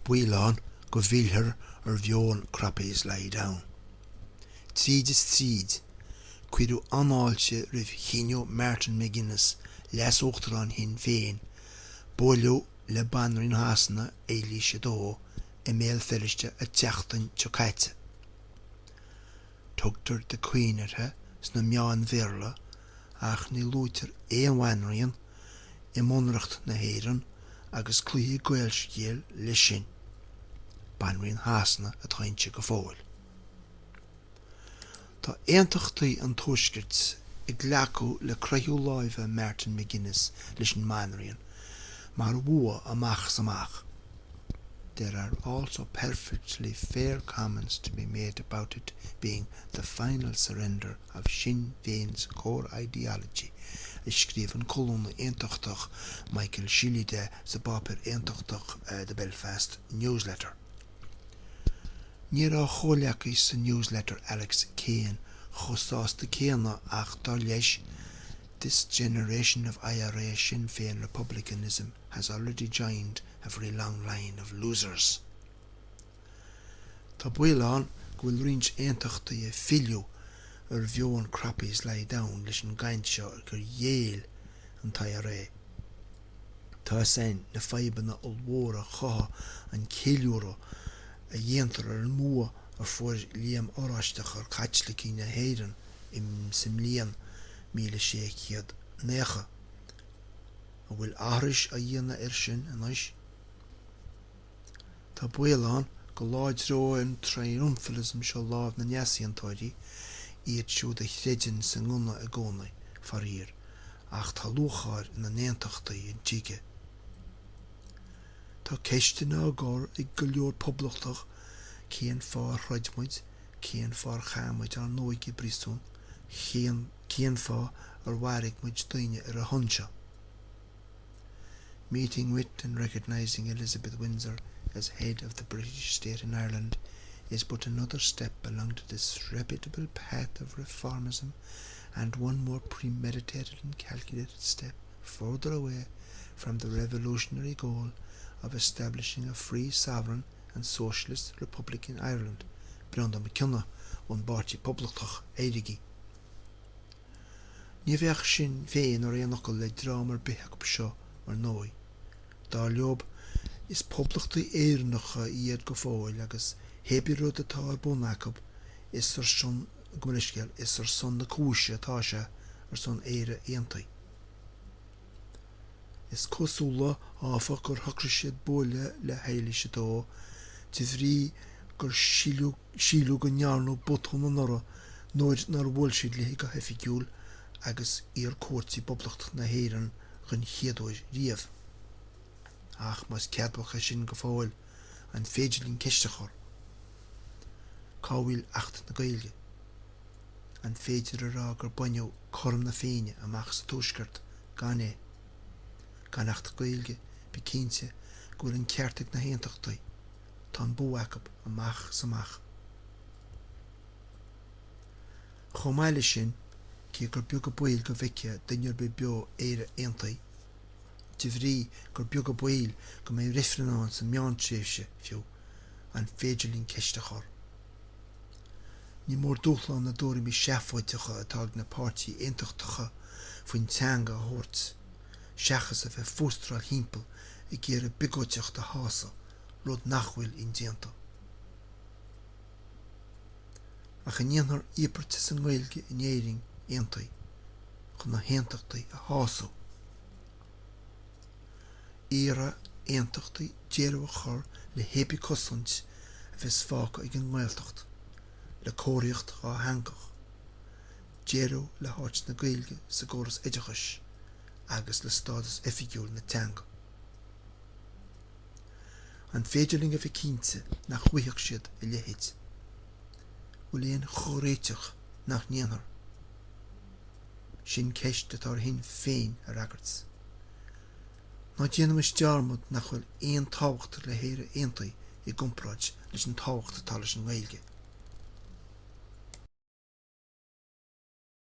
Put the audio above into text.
buileán go bhíolthar bheon Croppies lay down. Tríd is tríd, cuireadh anáilte rih Chinneó Martin McGuinness leas uachtarán hin féin, bóliú le banrin hasanna éilíse dó I méal feriste a teachtain chocaite. Tugtar de cuiinethe sna meán bhéarla ach ní lútar éonhainríon I monreacht na héireann agus cluiche Gaelscéal le sin. Banrin hasanna a tainte go fóil. Tá aontaachtaí an tuaisceart I ghlacu le creitheadh láimhe Martin McGuinness leis an manrion, mar bhua amach samach. There are also perfectly fair comments to be made about it being the final surrender of Sinn Féin's core ideology, scríobh an column aontachtach Michael Shillide sa bapur aontachtach the Belfast newsletter. Ní rá chomhlachaí sa newsletter Alex Kane chosásta céanna ach dá leis this generation of IRA Sinn Féin republicanism has already joined a very long line of losers. Tá buileán go bhfuil roinnt aontaachtaí filiú bheon Croppies lay down leis an gcaint seo gur dhéal an IRA. Tá sein na feibanna ulmhóra chotha an céiliúra a dhéantar ar an mua ar fuair líam óráisteach ar caitlaí na héireann Im simlíon 1609 a bhfuil áthris a dhéanana ar sin anois. Tá buileán go láidreo an triumphalism seo lámh na neasíontóirí iad siúd a chreideann sa nguna a gcónaí farír ach tá luachar na néantaachtaí an tíige. Tá ceiste ná gcór ag go leor poblachtach céan fá chreidmuid, céan fá chamuid ar nóig I brísún, céan fá ar mhairigh muid daoine ar a hunseo. Meeting with and recognizing Elizabeth Windsor as head of the British state in Ireland is but another step along the disreputable path of reformism and one more premeditated and calculated step further away from the revolutionary goal of establishing a free, sovereign and socialist republic in Ireland, Branda McCunna, on Barty Publicach Eirigi. Ní bheadh sin féin ar éanachail le drámar bithach seo mar nói. Dá leob is poblachtaí éirneacha iad go fóil agus hebí rud atá ar bunachab is ar son Gaelscéal is ar son na cúise atá se ar son éire aontaí. Is cosúla áfach gur thocra siad bóile le héilise dó de bhrí gur sílú go nearnú botún an nora nóid nar bhfuil siad le go hefigiúil agus ar cuairtí poblacht na héireann chun chéadóid riamh. Ach mas ceadbacha sin go fáil an féidirlín ceistechar. Cábhfuil acht na Gaeilge. An féidir ará gur bainneú chorm na féine amach sa tuaisceart gan é. Gan acht Gaeilge be cínte go bhfuil an ceartaigh na héantaachtaí tá an búachab amach samach. Chomáile sin cí gur beag go buil go bheice duinear be beo éire aontaí. De bhrí gur beag go buil go mé rifreanán sa meán tréimhse fiú an féidirlín ceistechar. Ní mór dúchláin na dóirimí seafáiteacha atá na pártaí aontaachtacha faoin teanga a thabhairt, seachas a bheith fóstral himpeall I ggéire bigóiteach de hása rud nachhfuil in déanta. Ach in dhéanaar íoparta san Gaeilge in éiring aontaí chun na héantaachtaí a hású. Íra aontaachtaí déireadh chur le héipi coslant a bheith sfáca ag an Gaeltacht, le cóiríocht á hangach, déireadh le háit na Gaeilge sa gcóras éideachais agus le stádas efigiúil na teanga. An féidirling a bheith cínte nach chuitheach siad I leithéid. Bhfuil éon choréiteach nach néanaar. Sin ceist atá hin féin ar agarts. Ná déanam is dearmad nach bhfuil éon tábhachttar le héire aontaí I gcompráid leis an tábhacht atá leis an Gaeilge.